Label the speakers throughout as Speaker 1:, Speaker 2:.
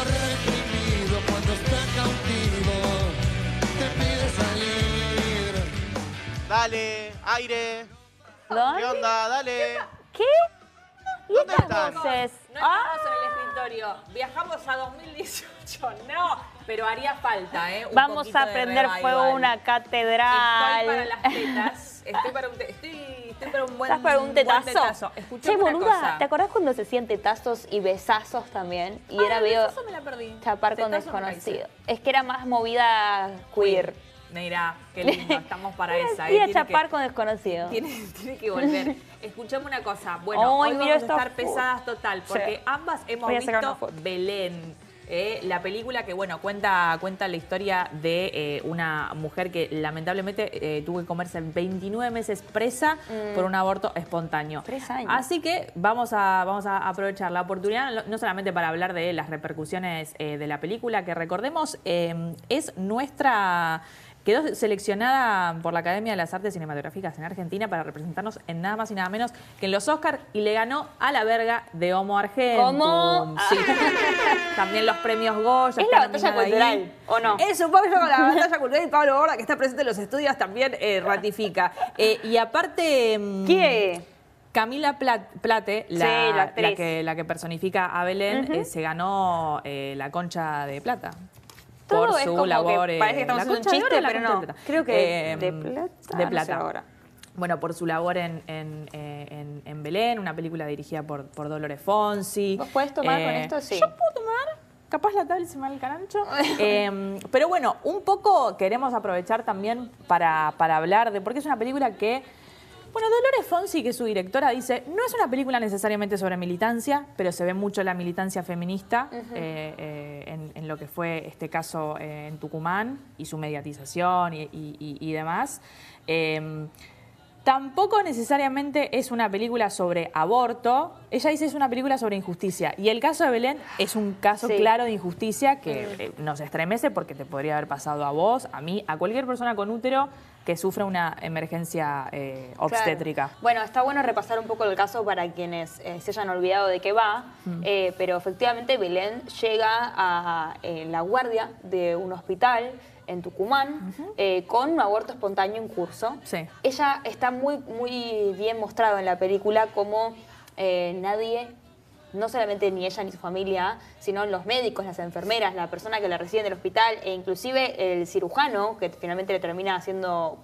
Speaker 1: reprimido cuando está cautivo, te pide salir.
Speaker 2: Dale, aire.
Speaker 3: ¿Dónde?
Speaker 2: ¿Qué onda? Dale.
Speaker 3: ¿Qué? ¿Y
Speaker 2: ¿Dónde
Speaker 3: estas
Speaker 2: están?
Speaker 3: voces?
Speaker 4: No estamos en el escritorio. Viajamos a 2018. No, pero haría falta, ¿eh? Un
Speaker 3: Vamos
Speaker 4: poquito
Speaker 3: a
Speaker 4: de
Speaker 3: prender
Speaker 4: revival.
Speaker 3: fuego una catedral.
Speaker 4: Estoy para las tetas. Estoy para un buen,
Speaker 3: ¿Estás para un tetazo?
Speaker 4: Escuchame
Speaker 3: Che,
Speaker 4: una
Speaker 3: boluda,
Speaker 4: cosa.
Speaker 3: ¿te acordás cuando se hacían tetazos y besazos también? Y era
Speaker 4: el
Speaker 3: medio
Speaker 4: besazo me la perdí.
Speaker 3: chapar con
Speaker 4: Tetazo nunca
Speaker 3: desconocido.
Speaker 4: hice.
Speaker 3: Es que era más movida queer.
Speaker 4: Mira, qué lindo, estamos para esa.
Speaker 3: Ir a
Speaker 4: Tiene
Speaker 3: chapar
Speaker 4: que-
Speaker 3: con desconocido.
Speaker 4: Tiene que volver. Escuchame una cosa. Bueno,
Speaker 3: Ay,
Speaker 4: hoy
Speaker 3: mira
Speaker 4: vamos a
Speaker 3: esta
Speaker 4: estar
Speaker 3: foto.
Speaker 4: pesadas total, porque
Speaker 3: Sí.
Speaker 4: ambas hemos
Speaker 3: Voy a sacar una
Speaker 4: visto
Speaker 3: foto.
Speaker 4: Belén. La película que, bueno, cuenta la historia de una mujer que lamentablemente tuvo que comerse 29 meses presa por un aborto espontáneo.
Speaker 3: 3 años.
Speaker 4: Así que vamos a aprovechar la oportunidad, no solamente para hablar de las repercusiones de la película, que recordemos, es nuestra... Quedó seleccionada por la Academia de las Artes Cinematográficas en Argentina para representarnos en nada más y nada menos que en los Oscars y le ganó a la verga de Homo Argentum.
Speaker 3: ¿Cómo?
Speaker 4: Sí. También los premios Goya.
Speaker 3: Es
Speaker 4: está
Speaker 3: la batalla
Speaker 4: nominada
Speaker 3: cultural,
Speaker 4: ahí.
Speaker 3: ¿o no?
Speaker 4: Es un poco la batalla cultural y Pablo Borda, que está presente en los estudios, también ratifica. Y aparte...
Speaker 3: ¿Qué?
Speaker 4: Camila Plate,
Speaker 3: Sí, la actriz.
Speaker 4: la que personifica a Belén, se ganó la Concha de Plata.
Speaker 3: Todo
Speaker 4: por
Speaker 3: es
Speaker 4: su
Speaker 3: como que
Speaker 4: labor.
Speaker 3: parece que estamos
Speaker 4: la
Speaker 3: haciendo un
Speaker 4: Concha de
Speaker 3: chiste,
Speaker 4: Oro o la
Speaker 3: pero
Speaker 4: Concha
Speaker 3: no.
Speaker 4: de Plata.
Speaker 3: Creo que de plata.
Speaker 4: De
Speaker 3: no
Speaker 4: plata.
Speaker 3: sé ahora.
Speaker 4: Bueno, por su labor en Belén, una película dirigida por Dolores Fonsi.
Speaker 3: ¿Vos podés tomar con esto? Sí.
Speaker 4: Yo puedo tomar. Capaz la tabla se me va el carancho. Pero bueno, un poco queremos aprovechar también para hablar de... Porque es una película que... Bueno, Dolores Fonsi, que es su directora, dice, no es una película necesariamente sobre militancia, pero se ve mucho la militancia feminista en lo que fue este caso en Tucumán y su mediatización y demás. Tampoco necesariamente es una película sobre aborto. Ella dice es una película sobre injusticia. Y el caso de Belén es un caso
Speaker 3: Sí.
Speaker 4: claro de injusticia que nos estremece porque te podría haber pasado a vos, a mí, a cualquier persona con útero que sufre una emergencia obstétrica.
Speaker 3: Claro. Bueno, está bueno repasar un poco el caso para quienes se hayan olvidado de qué va, pero efectivamente Belén llega a la guardia de un hospital en Tucumán con un aborto espontáneo en curso.
Speaker 4: Sí.
Speaker 3: Ella está muy bien mostrado en la película como nadie, no solamente ni ella ni su familia, sino los médicos, las enfermeras, la persona que la recibe en el hospital e inclusive el cirujano que finalmente le termina haciendo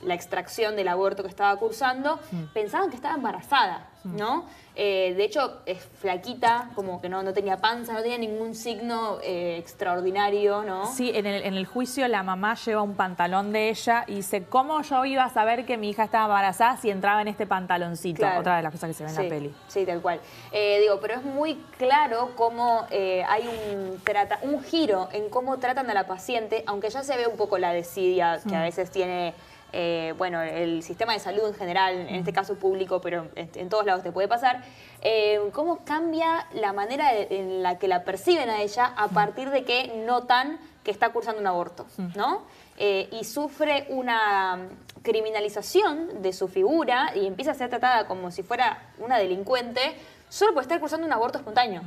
Speaker 3: la extracción del aborto que estaba cursando, pensaban que estaba embarazada, ¿no? De hecho, es flaquita, como que no tenía panza, no tenía ningún signo extraordinario, ¿no?
Speaker 4: Sí, en el juicio la mamá lleva un pantalón de ella y dice, ¿cómo yo iba a saber que mi hija estaba embarazada si entraba en este pantaloncito?
Speaker 3: Claro.
Speaker 4: Otra de las cosas que se ve en la peli.
Speaker 3: Sí, tal cual. Pero es muy claro cómo hay un giro en cómo tratan a la paciente, aunque ya se ve un poco la desidia que a veces tiene el sistema de salud en general, en este caso público, pero en todos lados te puede pasar, cómo cambia la manera en la que la perciben a ella a partir de que notan que está cursando un aborto, ¿no? Y sufre una criminalización de su figura y empieza a ser tratada como si fuera una delincuente solo por estar cursando un aborto espontáneo.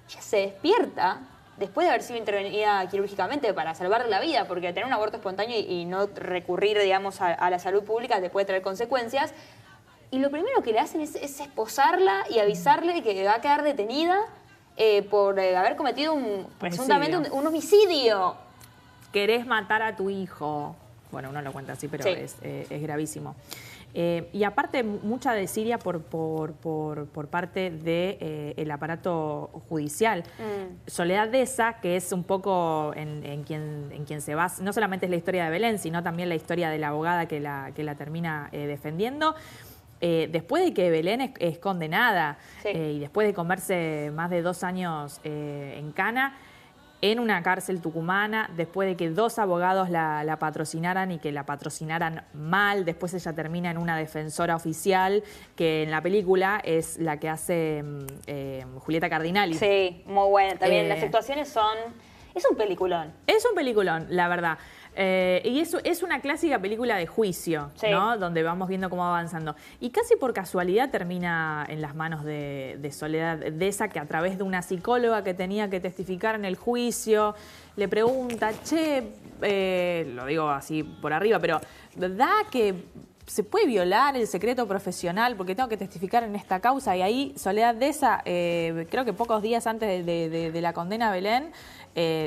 Speaker 3: Ella se despierta después de haber sido intervenida quirúrgicamente para salvarle la vida, porque tener un aborto espontáneo y no recurrir, digamos, a la salud pública te puede traer consecuencias. Y lo primero que le hacen es esposarla y avisarle que va a quedar detenida por haber cometido presuntamente un homicidio.
Speaker 4: Querés matar a tu hijo. Bueno, uno lo cuenta así, pero
Speaker 3: Sí.
Speaker 4: es gravísimo. Y aparte, mucha desidia por parte del aparato judicial. Soledad Deza, que es un poco en quien se basa, no solamente es la historia de Belén, sino también la historia de la abogada que la termina defendiendo. Después de que Belén es condenada y después de comerse más de 2 años en cana, en una cárcel tucumana, después de que 2 abogados la patrocinaran y que la patrocinaran mal, después ella termina en una defensora oficial, que en la película es la que hace Julieta Cardinali.
Speaker 3: Sí, muy buena también. Las actuaciones son... Es un peliculón.
Speaker 4: Es un peliculón, la verdad. Y eso es una clásica película de juicio,
Speaker 3: Sí.
Speaker 4: ¿no? Donde vamos viendo cómo va avanzando. Y casi por casualidad termina en las manos de Soledad Deza, que a través de una psicóloga que tenía que testificar en el juicio, le pregunta, lo digo así por arriba, pero ¿da que se puede violar el secreto profesional porque tengo que testificar en esta causa? Y ahí Soledad Deza, creo que pocos días antes de la condena a Belén,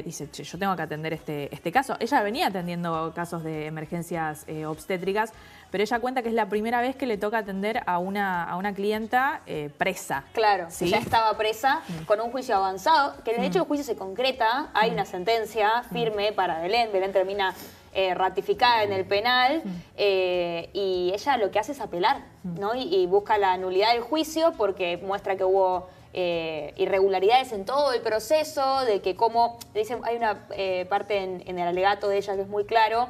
Speaker 4: dice, che, yo tengo que atender este caso. Ella venía atendiendo casos de emergencias obstétricas, pero ella cuenta que es la primera vez que le toca atender a una clienta presa.
Speaker 3: Claro,
Speaker 4: ¿sí?
Speaker 3: ya estaba presa con un juicio avanzado, que de hecho el juicio se concreta, hay una sentencia firme para Belén, Belén termina ratificada en el penal y ella lo que hace es apelar, ¿no? Y busca la nulidad del juicio porque muestra que hubo irregularidades en todo el proceso, de que como, dice, hay una parte en el alegato de ella que es muy claro,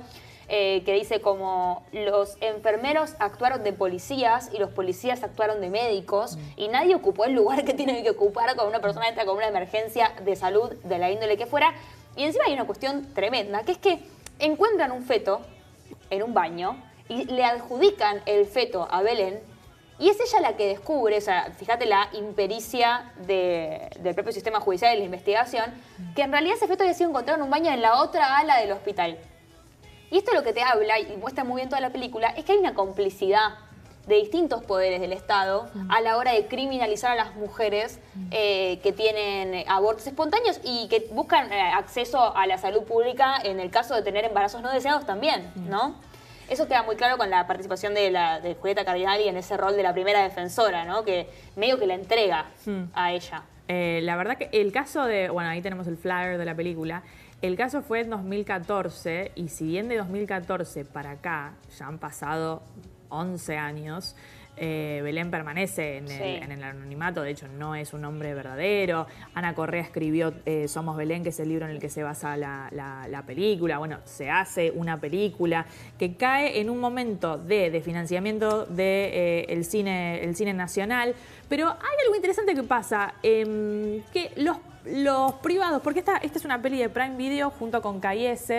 Speaker 3: que dice como los enfermeros actuaron de policías y los policías actuaron de médicos y nadie ocupó el lugar que tiene que ocupar cuando una persona entra con una emergencia de salud de la índole que fuera. Y encima hay una cuestión tremenda, que es que encuentran un feto en un baño y le adjudican el feto a Belén y es ella la que descubre, o sea, fíjate la impericia del propio sistema judicial y la investigación, que en realidad ese feto había sido encontrado en un baño en la otra ala del hospital. Y esto lo que te habla, y muestra muy bien toda la película, es que hay una complicidad de distintos poderes del Estado a la hora de criminalizar a las mujeres que tienen abortos espontáneos y que buscan acceso a la salud pública en el caso de tener embarazos no deseados también, ¿no? Eso queda muy claro con la participación de Julieta Cardinali en ese rol de la primera defensora, ¿no? Que medio que la entrega a ella.
Speaker 4: La verdad que el caso bueno, ahí tenemos el flyer de la película. El caso fue en 2014 y si bien de 2014 para acá ya han pasado 11 años, Belén permanece en el anonimato, de hecho no es un nombre verdadero. Ana Correa escribió Somos Belén, que es el libro en el que se basa la película. Bueno, se hace una película que cae en un momento de financiamiento del cine nacional, pero hay algo interesante que pasa, que los privados, porque esta es una peli de Prime Video junto con KS,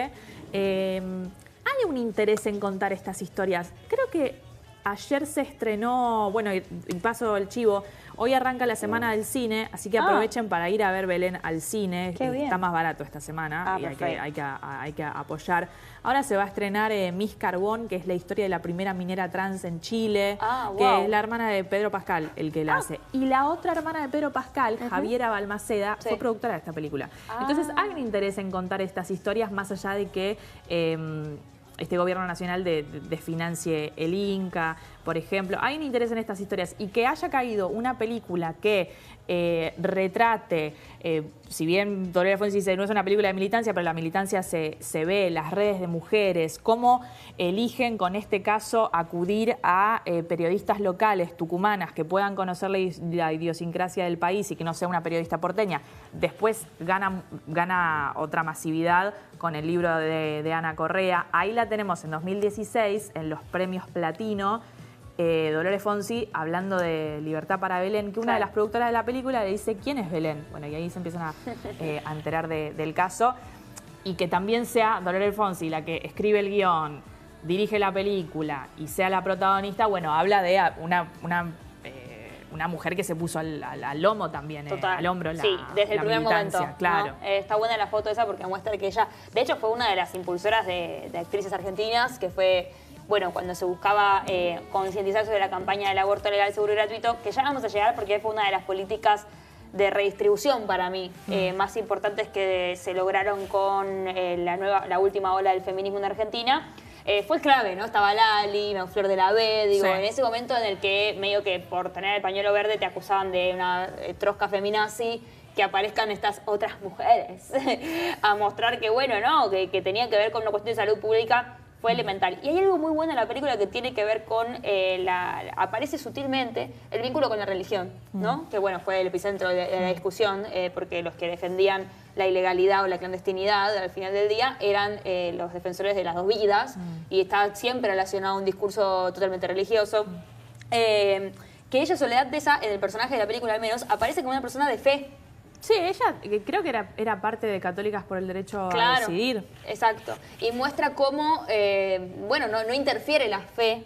Speaker 4: hay un interés en contar estas historias. Creo que ayer se estrenó, bueno, y paso el chivo, hoy arranca la Semana del Cine, así que aprovechen para ir a ver Belén al cine.
Speaker 3: Qué bien.
Speaker 4: Está más barato esta semana y hay que apoyar. Ahora se va a estrenar Miss Carbón, que es la historia de la primera minera trans en Chile, que es la hermana de Pedro Pascal el que la hace. Y la otra hermana de Pedro Pascal, Javiera Balmaceda, fue productora de esta película. Entonces hay un interés en contar estas historias más allá de que este gobierno nacional desfinancie el Inca, por ejemplo. Hay un interés en estas historias y que haya caído una película que retrate, si bien Dolores Fonsi dice no es una película de militancia, pero la militancia se ve, las redes de mujeres, cómo eligen con este caso acudir a periodistas locales, tucumanas, que puedan conocer la idiosincrasia del país y que no sea una periodista porteña. Después gana otra masividad con el libro de Ana Correa. Ahí la tenemos en 2016 en los premios Platino. Dolores Fonsi hablando de Libertad para Belén, que una de las productoras de la película le dice ¿quién es Belén? Bueno, y ahí se empiezan a enterar del caso. Y que también sea Dolores Fonsi la que escribe el guión, dirige la película y sea la protagonista, bueno, habla de una mujer que se puso al lomo también, al hombro
Speaker 3: sí, desde el primer momento.
Speaker 4: Claro.
Speaker 3: ¿No? Está buena la foto esa porque muestra que ella, de hecho, fue una de las impulsoras de actrices argentinas, que fue, bueno, cuando se buscaba concientizar sobre la campaña del aborto legal, seguro y gratuito, que ya vamos a llegar porque fue una de las políticas de redistribución para mí más importantes que se lograron con la última ola del feminismo en Argentina. Fue clave, ¿no? Estaba Lali, Flor de la B, digo, en ese momento en el que medio que por tener el pañuelo verde te acusaban de una trosca feminazi, que aparezcan estas otras mujeres a mostrar que, bueno, ¿no? Que tenía que ver con una cuestión de salud pública, fue elemental. Y hay algo muy bueno en la película que tiene que ver con, aparece sutilmente el vínculo con la religión, ¿no? Que bueno, fue el epicentro de la discusión, porque los que defendían la ilegalidad o la clandestinidad al final del día eran los defensores de las dos vidas, y está siempre relacionado a un discurso totalmente religioso. Que ella, Soledad Deza, en el personaje de la película al menos, aparece como una persona de fe,
Speaker 4: Sí, ella creo que era parte de Católicas por el Derecho a Decidir.
Speaker 3: Exacto. Y muestra cómo, bueno, no interfiere la fe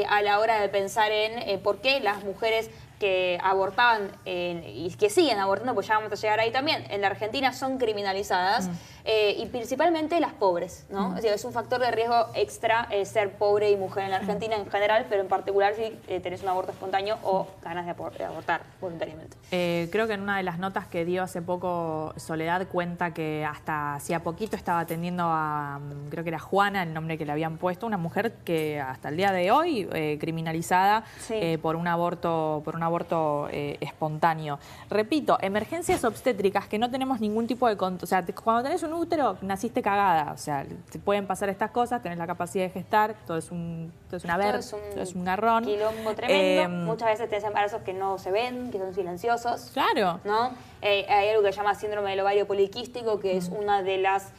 Speaker 3: a la hora de pensar en por qué las mujeres que abortaban y que siguen abortando, pues ya vamos a llegar ahí también, en la Argentina son criminalizadas y principalmente las pobres, ¿no? Es decir, es un factor de riesgo extra ser pobre y mujer en la Argentina en general, pero en particular si tenés un aborto espontáneo o ganas de abortar voluntariamente.
Speaker 4: Creo que en una de las notas que dio hace poco Soledad cuenta que hasta hacía poquito estaba atendiendo a, creo que era Juana, el nombre que le habían puesto, una mujer que hasta el día de hoy criminalizada por un aborto espontáneo. Repito, emergencias obstétricas que no tenemos ningún tipo de control. O sea, cuando tenés un útero, naciste cagada. O sea, te pueden pasar estas cosas, tenés la capacidad de gestar, todo es un garrón.
Speaker 3: Quilombo tremendo. Muchas veces tenés embarazos que no se ven, que son silenciosos.
Speaker 4: Claro.
Speaker 3: ¿No? Hay algo que se llama síndrome del ovario poliquístico, que es una de las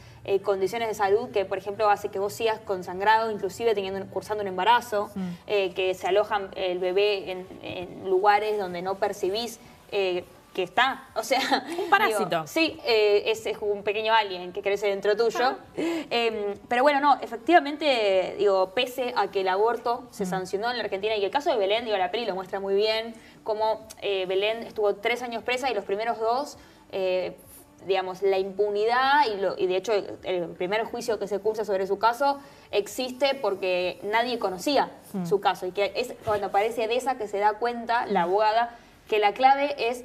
Speaker 3: condiciones de salud que, por ejemplo, hace que vos sigas con sangrado, inclusive cursando un embarazo, que se alojan el bebé en lugares donde no percibís que está, o sea...
Speaker 4: Un parásito.
Speaker 3: Digo, sí, es un pequeño alien que crece dentro tuyo. Pero bueno, no, efectivamente, digo, pese a que el aborto se sancionó en la Argentina y el caso de Belén, digo, la peli lo muestra muy bien, cómo Belén estuvo 3 años presa y los primeros 2... digamos, la impunidad y de hecho el primer juicio que se cursa sobre su caso existe porque nadie conocía su caso y que es cuando aparece Deza que se da cuenta, la abogada, que la clave es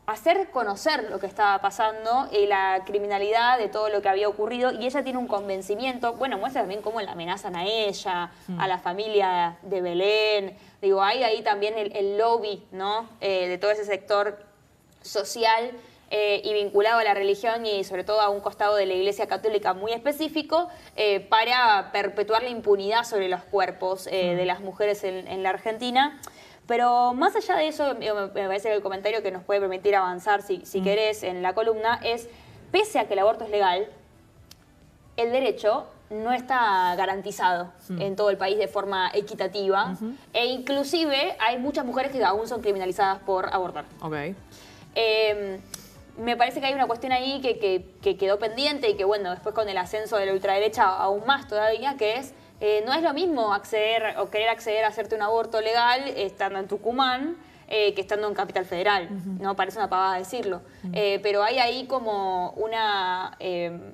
Speaker 3: hacer conocer lo que estaba pasando y la criminalidad de todo lo que había ocurrido y ella tiene un convencimiento, bueno, muestra también cómo la amenazan a ella, a la familia de Belén, digo, hay ahí también el lobby, ¿no? De todo ese sector social y vinculado a la religión y sobre todo a un costado de la Iglesia Católica muy específico para perpetuar la impunidad sobre los cuerpos de las mujeres en la Argentina. Pero más allá de eso, me parece que el comentario que nos puede permitir avanzar, si querés, en la columna, es, pese a que el aborto es legal, el derecho no está garantizado en todo el país de forma equitativa e inclusive hay muchas mujeres que aún son criminalizadas por abortar.
Speaker 4: Okay.
Speaker 3: Me parece que hay una cuestión ahí que quedó pendiente y que, bueno, después con el ascenso de la ultraderecha aún más todavía, que es, no es lo mismo acceder o querer acceder a hacerte un aborto legal estando en Tucumán que estando en Capital Federal, ¿no? Parece una pavada decirlo. Pero hay ahí como una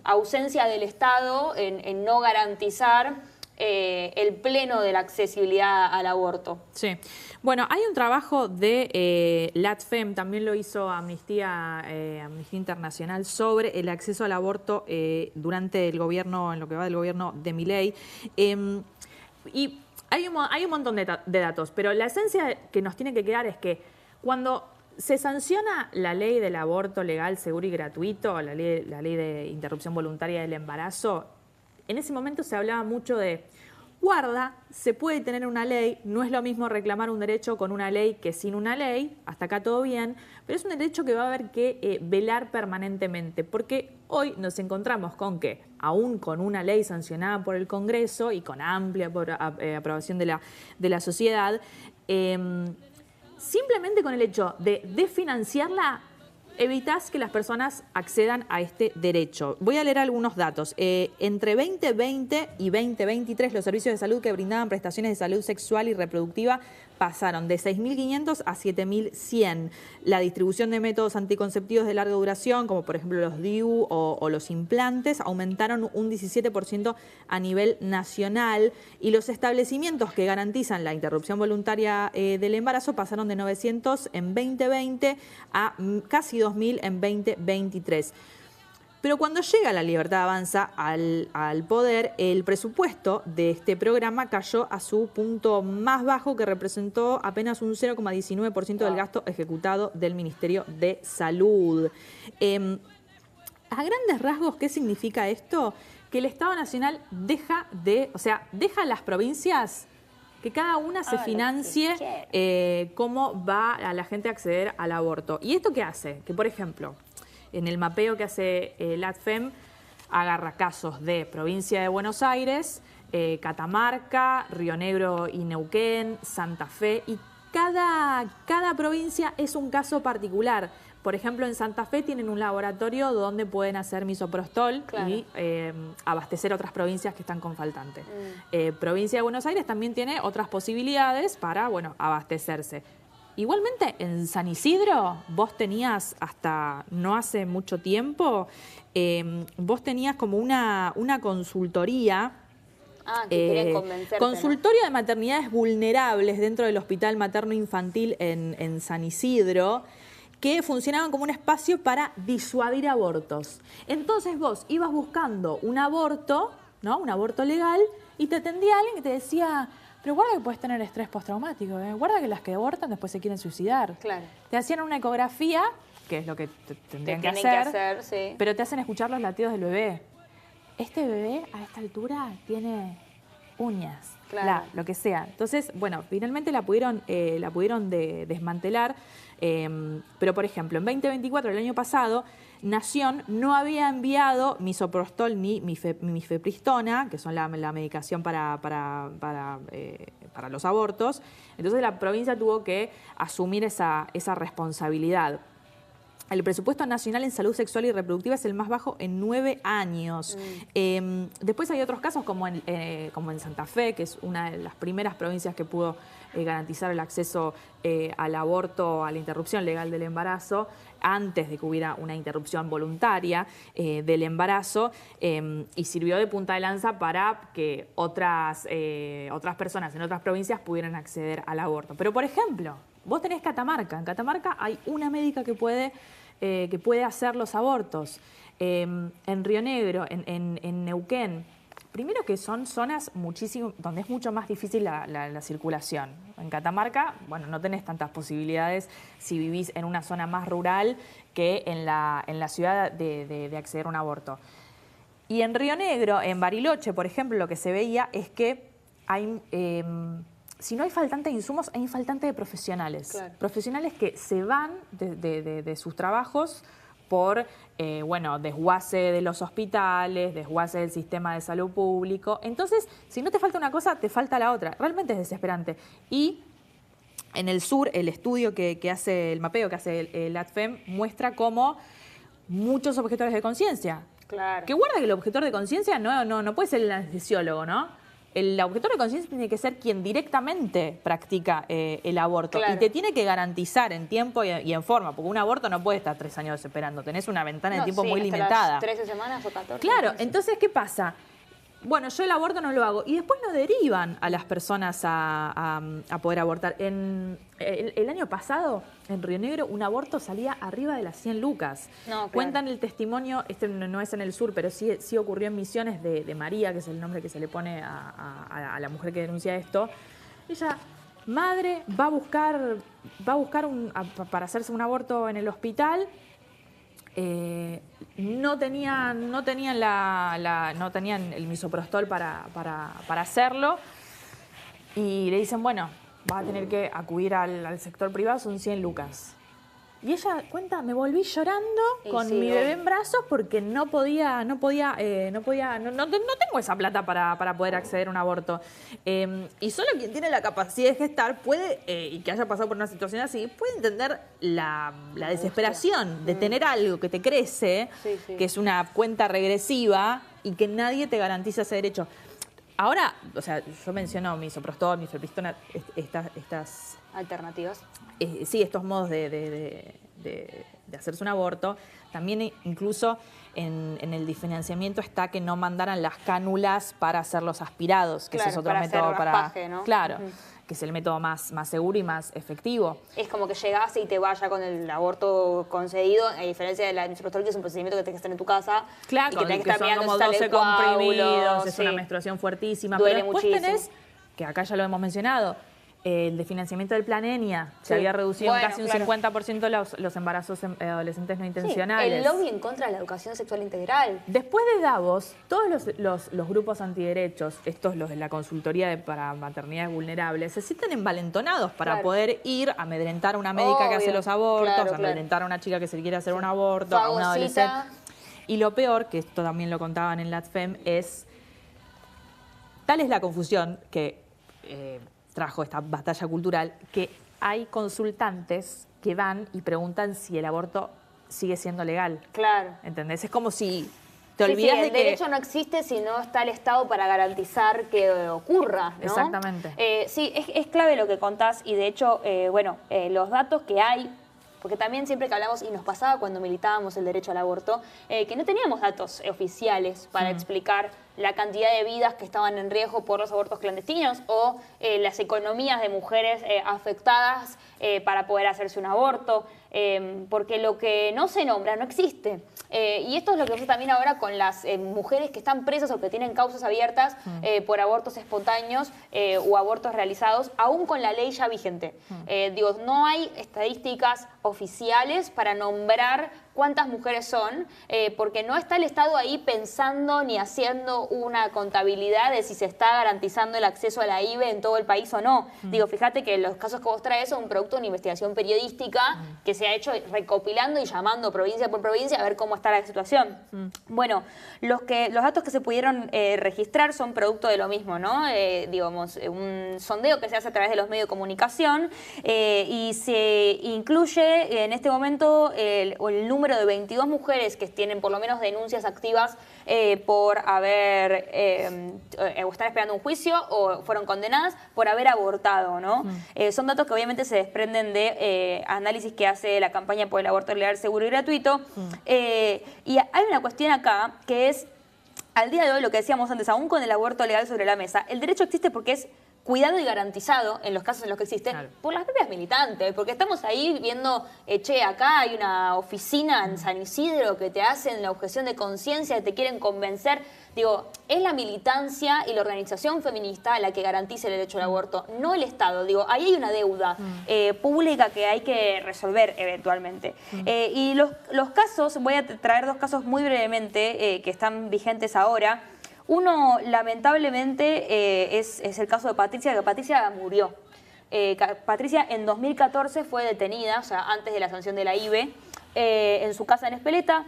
Speaker 3: ausencia del Estado en no garantizar el pleno de la accesibilidad al aborto.
Speaker 4: Sí. Bueno, hay un trabajo de LATFEM, también lo hizo Amnistía Internacional, sobre el acceso al aborto durante el gobierno, en lo que va del gobierno de Milei. Y hay un montón de datos, pero la esencia que nos tiene que quedar es que cuando se sanciona la ley del aborto legal, seguro y gratuito, la ley de interrupción voluntaria del embarazo, en ese momento se hablaba mucho de, guarda, se puede tener una ley, no es lo mismo reclamar un derecho con una ley que sin una ley, hasta acá todo bien, pero es un derecho que va a haber que velar permanentemente, porque hoy nos encontramos con que, aún con una ley sancionada por el Congreso y con amplia aprobación de la sociedad, simplemente con el hecho de desfinanciarla, evitás que las personas accedan a este derecho. Voy a leer algunos datos. Entre 2020 y 2023, los servicios de salud que brindaban prestaciones de salud sexual y reproductiva pasaron de 6.500 a 7.100. La distribución de métodos anticonceptivos de larga duración, como por ejemplo los DIU o los implantes, aumentaron un 17% a nivel nacional, y los establecimientos que garantizan la interrupción voluntaria del embarazo pasaron de 900 en 2020 a casi 2.000 en 2023. Pero cuando llega la Libertad Avanza al poder, el presupuesto de este programa cayó a su punto más bajo, que representó apenas un 0,19% del gasto ejecutado del Ministerio de Salud. A grandes rasgos, ¿qué significa esto? Que el Estado Nacional deja a las provincias que cada una se financie cómo va a la gente a acceder al aborto. ¿Y esto qué hace? Que, por ejemplo, en el mapeo que hace LATFEM, agarra casos de provincia de Buenos Aires, Catamarca, Río Negro y Neuquén, Santa Fe, y cada provincia es un caso particular. por ejemplo, en Santa Fe tienen un laboratorio donde pueden hacer misoprostol
Speaker 3: Claro.
Speaker 4: y abastecer otras provincias que están con faltante. Provincia de Buenos Aires también tiene otras posibilidades para, bueno, abastecerse. Igualmente, en San Isidro, vos tenías hasta no hace mucho tiempo, vos tenías como una consultoría.
Speaker 3: Que querían convencerte,
Speaker 4: Consultorio de maternidades vulnerables dentro del Hospital Materno Infantil en San Isidro, que funcionaban como un espacio para disuadir abortos. Entonces vos ibas buscando un aborto, ¿no? Un aborto legal, y te atendía alguien que te decía, pero guarda que puedes tener estrés postraumático, guarda que las que abortan después se quieren suicidar.
Speaker 3: Claro.
Speaker 4: Te hacían una ecografía, que es lo que tendrían que
Speaker 3: tienen
Speaker 4: hacer,
Speaker 3: sí.
Speaker 4: pero te hacen escuchar los latidos del bebé. Este bebé a esta altura tiene uñas,
Speaker 3: Claro.
Speaker 4: lo que sea. Entonces, bueno, finalmente la pudieron desmantelar, pero por ejemplo, en 2024, el año pasado, Nación no había enviado misoprostol ni mifepristona, que son la medicación para los abortos. Entonces la provincia tuvo que asumir esa responsabilidad. El presupuesto nacional en salud sexual y reproductiva es el más bajo en 9 años. Después hay otros casos como en Santa Fe, que es una de las primeras provincias que pudo garantizar el acceso al aborto, a la interrupción legal del embarazo, antes de que hubiera una interrupción voluntaria del embarazo, y sirvió de punta de lanza para que otras personas en otras provincias pudieran acceder al aborto. Pero, por ejemplo, vos tenés Catamarca. En Catamarca hay una médica que puede hacer los abortos. En Río Negro, en Neuquén. Primero que son zonas donde es mucho más difícil la circulación. En Catamarca, bueno, no tenés tantas posibilidades si vivís en una zona más rural que en la ciudad de acceder a un aborto. Y en Río Negro, en Bariloche, por ejemplo, lo que se veía es que hay... si no hay faltante de insumos, hay faltante de profesionales.
Speaker 3: Claro.
Speaker 4: Profesionales que se van de sus trabajos por, desguace de los hospitales, desguace del sistema de salud público. Entonces, si no te falta una cosa, te falta la otra. Realmente es desesperante. Y en el sur, el estudio que hace el mapeo, que hace el ADFEM, muestra cómo muchos objetores de conciencia.
Speaker 3: Claro.
Speaker 4: Que guarda que el objetor de conciencia no puede ser el anestesiólogo, ¿no? El objetor de conciencia tiene que ser quien directamente practica el aborto.
Speaker 3: Claro.
Speaker 4: Y te tiene que garantizar en tiempo y en forma, porque un aborto no puede estar 3 años esperando. Tenés una ventana de tiempo muy
Speaker 3: hasta
Speaker 4: limitada.
Speaker 3: las 13 semanas o 14.
Speaker 4: Claro, entonces, ¿qué pasa? Bueno, yo el aborto no lo hago. Y después nos derivan a las personas a poder abortar. El año pasado, en Río Negro, un aborto salía arriba de las 100 lucas.
Speaker 3: No, claro.
Speaker 4: Cuentan el testimonio, no es en el sur, pero sí ocurrió en Misiones, de María, que es el nombre que se le pone a la mujer que denuncia esto. Ella, madre, va a buscar para hacerse un aborto en el hospital. No tenían el misoprostol para hacerlo, y le dicen, bueno, vas a tener que acudir al sector privado, son 100 lucas. Y ella cuenta, me volví llorando con mi bebé en brazos porque no tengo esa plata para poder acceder a un aborto. Y solo quien tiene la capacidad de gestar puede, y que haya pasado por una situación así, puede entender la desesperación de tener algo que te crece, que es una cuenta regresiva y que nadie te garantiza ese derecho. Ahora, o sea, yo menciono misoprostol, mifepristona, estas
Speaker 3: Alternativas.
Speaker 4: Sí, estos modos de hacerse un aborto. También incluso en el diferenciamiento está que no mandaran las cánulas para hacer los aspirados, que
Speaker 3: Claro,
Speaker 4: ese es otro
Speaker 3: para
Speaker 4: método
Speaker 3: hacer raspaje, ¿no?
Speaker 4: Claro, que es el método más seguro y más efectivo.
Speaker 3: Es como que llegase y te vaya con el aborto concedido, a diferencia de la misoprostol, que es un procedimiento que tenés que estar en tu casa.
Speaker 4: Claro,
Speaker 3: y que tenés que
Speaker 4: que
Speaker 3: estar
Speaker 4: son
Speaker 3: mirando
Speaker 4: como
Speaker 3: si sale
Speaker 4: 12 comprimidos,
Speaker 3: coágulo,
Speaker 4: es
Speaker 3: sí.
Speaker 4: una menstruación fuertísima.
Speaker 3: Duele
Speaker 4: pero después
Speaker 3: muchísimo.
Speaker 4: tenés, que acá ya lo hemos mencionado, el de financiamiento del Plan ENIA,
Speaker 3: Sí.
Speaker 4: se había reducido en
Speaker 3: Bueno,
Speaker 4: casi un
Speaker 3: claro.
Speaker 4: 50% los embarazos adolescentes no
Speaker 3: Sí,
Speaker 4: intencionales.
Speaker 3: el lobby en contra de la educación sexual integral.
Speaker 4: Después de Davos, todos los grupos antiderechos, los de la consultoría para maternidades vulnerables, se sienten envalentonados para
Speaker 3: Claro.
Speaker 4: poder ir a amedrentar a una médica que hace
Speaker 3: Obvio,
Speaker 4: los abortos,
Speaker 3: claro,
Speaker 4: a amedrentar a una chica que se quiere hacer un aborto,
Speaker 3: Tu
Speaker 4: a una
Speaker 3: agosita.
Speaker 4: adolescente. Y lo peor, que esto también lo contaban en la ADFEM, es tal es la confusión que trajo esta batalla cultural, que hay consultantes que van y preguntan si el aborto sigue siendo legal.
Speaker 3: Claro.
Speaker 4: ¿Entendés? Es como si te
Speaker 3: Sí,
Speaker 4: olvidas
Speaker 3: el
Speaker 4: de que...
Speaker 3: derecho no existe si no está el Estado para garantizar que ocurra, ¿no?
Speaker 4: Exactamente.
Speaker 3: Sí, es clave lo que contás y de hecho, los datos que hay, porque también siempre que hablamos, y nos pasaba cuando militábamos el derecho al aborto, que no teníamos datos oficiales para explicar la cantidad de vidas que estaban en riesgo por los abortos clandestinos o las economías de mujeres afectadas para poder hacerse un aborto, porque lo que no se nombra no existe. Y esto es lo que pasa también ahora con las mujeres que están presas o que tienen causas abiertas por abortos espontáneos o abortos realizados, aún con la ley ya vigente. No hay estadísticas oficiales para nombrar cuántas mujeres son, porque no está el Estado ahí pensando ni haciendo una contabilidad de si se está garantizando el acceso a la IVE en todo el país o no. Fíjate que los casos que vos traes son un producto de una investigación periodística que se ha hecho recopilando y llamando provincia por provincia a ver cómo está la situación. Bueno, los datos que se pudieron registrar son producto de lo mismo, ¿no? Un sondeo que se hace a través de los medios de comunicación y se incluye en este momento el número de 22 mujeres que tienen por lo menos denuncias activas por haber, o están esperando un juicio o fueron condenadas por haber abortado, ¿no? Son datos que obviamente se desprenden de análisis que hace la campaña por el aborto legal, seguro y gratuito. Y hay una cuestión acá que es, al día de hoy, lo que decíamos antes, aún con el aborto legal sobre la mesa, el derecho existe porque es cuidado y garantizado en los casos en los que existe por las propias militantes, porque estamos ahí viendo, acá hay una oficina en San Isidro que te hacen la objeción de conciencia, te quieren convencer. Es la militancia y la organización feminista la que garantiza el derecho al aborto, no el Estado. Ahí hay una deuda pública que hay que resolver eventualmente. Y los casos, voy a traer 2 casos muy brevemente que están vigentes ahora. Uno, lamentablemente, es el caso de Patricia, que Patricia murió. Patricia en 2014 fue detenida, o sea, antes de la sanción de la IVE, en su casa en Espeleta.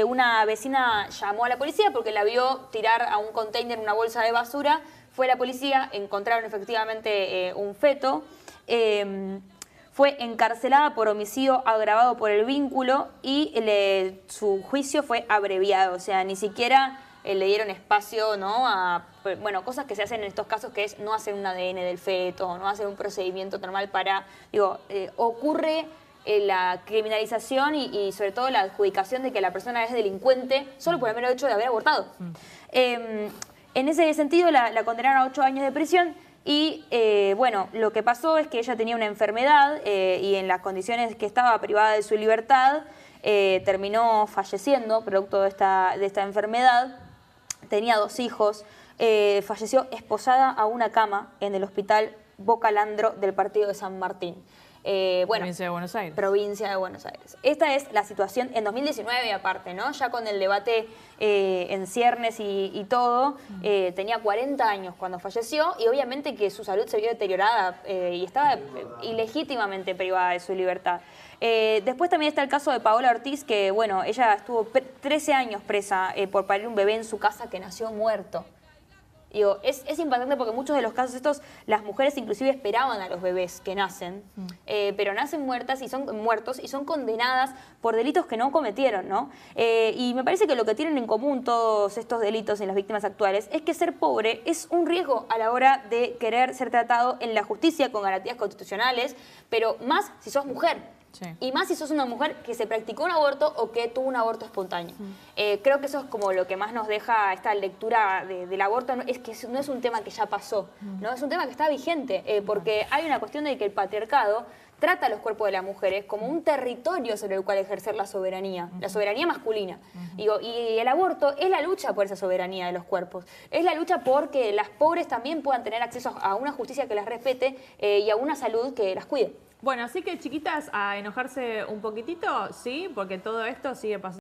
Speaker 3: Una vecina llamó a la policía porque la vio tirar a un container una bolsa de basura. Fue la policía, encontraron efectivamente un feto. Fue encarcelada por homicidio agravado por el vínculo y su juicio fue abreviado, o sea, ni siquiera le dieron espacio, ¿no? a cosas que se hacen en estos casos, que es no hacer un ADN del feto, no hacer un procedimiento normal para, ocurre la criminalización y sobre todo la adjudicación de que la persona es delincuente solo por el mero hecho de haber abortado. En ese sentido la condenaron a 8 años de prisión y lo que pasó es que ella tenía una enfermedad y en las condiciones que estaba privada de su libertad terminó falleciendo producto de esta enfermedad. Tenía 2 hijos, falleció esposada a una cama en el hospital Bocalandro del partido de San Martín.
Speaker 4: Provincia de Buenos Aires.
Speaker 3: Provincia de Buenos Aires. Esta es la situación en 2019 aparte, ¿no? Ya con el debate en ciernes y todo, tenía 40 años cuando falleció y obviamente que su salud se vio deteriorada y estaba ilegítimamente privada de su libertad. Después también está el caso de Paola Ortiz, que ella estuvo 13 años presa por parir un bebé en su casa que nació muerto. Es impactante porque muchos de los casos estos, las mujeres inclusive esperaban a los bebés que nacen, pero nacen muertos y son condenadas por delitos que no cometieron, ¿no? Y me parece que lo que tienen en común todos estos delitos en las víctimas actuales es que ser pobre es un riesgo a la hora de querer ser tratado en la justicia con garantías constitucionales, pero más si sos mujer.
Speaker 4: Sí.
Speaker 3: Y más si sos una mujer que se practicó un aborto o que tuvo un aborto espontáneo. Creo que eso es como lo que más nos deja esta lectura del aborto. Es que no es un tema que ya pasó, ¿no? Es un tema que está vigente, porque hay una cuestión de que el patriarcado trata a los cuerpos de las mujeres como un territorio sobre el cual ejercer la soberanía masculina. Y el aborto es la lucha por esa soberanía de los cuerpos. Es la lucha por que las pobres también puedan tener acceso a una justicia que las respete y a una salud que las cuide.
Speaker 4: Bueno, así que chiquitas, a enojarse un poquitito, sí, porque todo esto sigue pasando.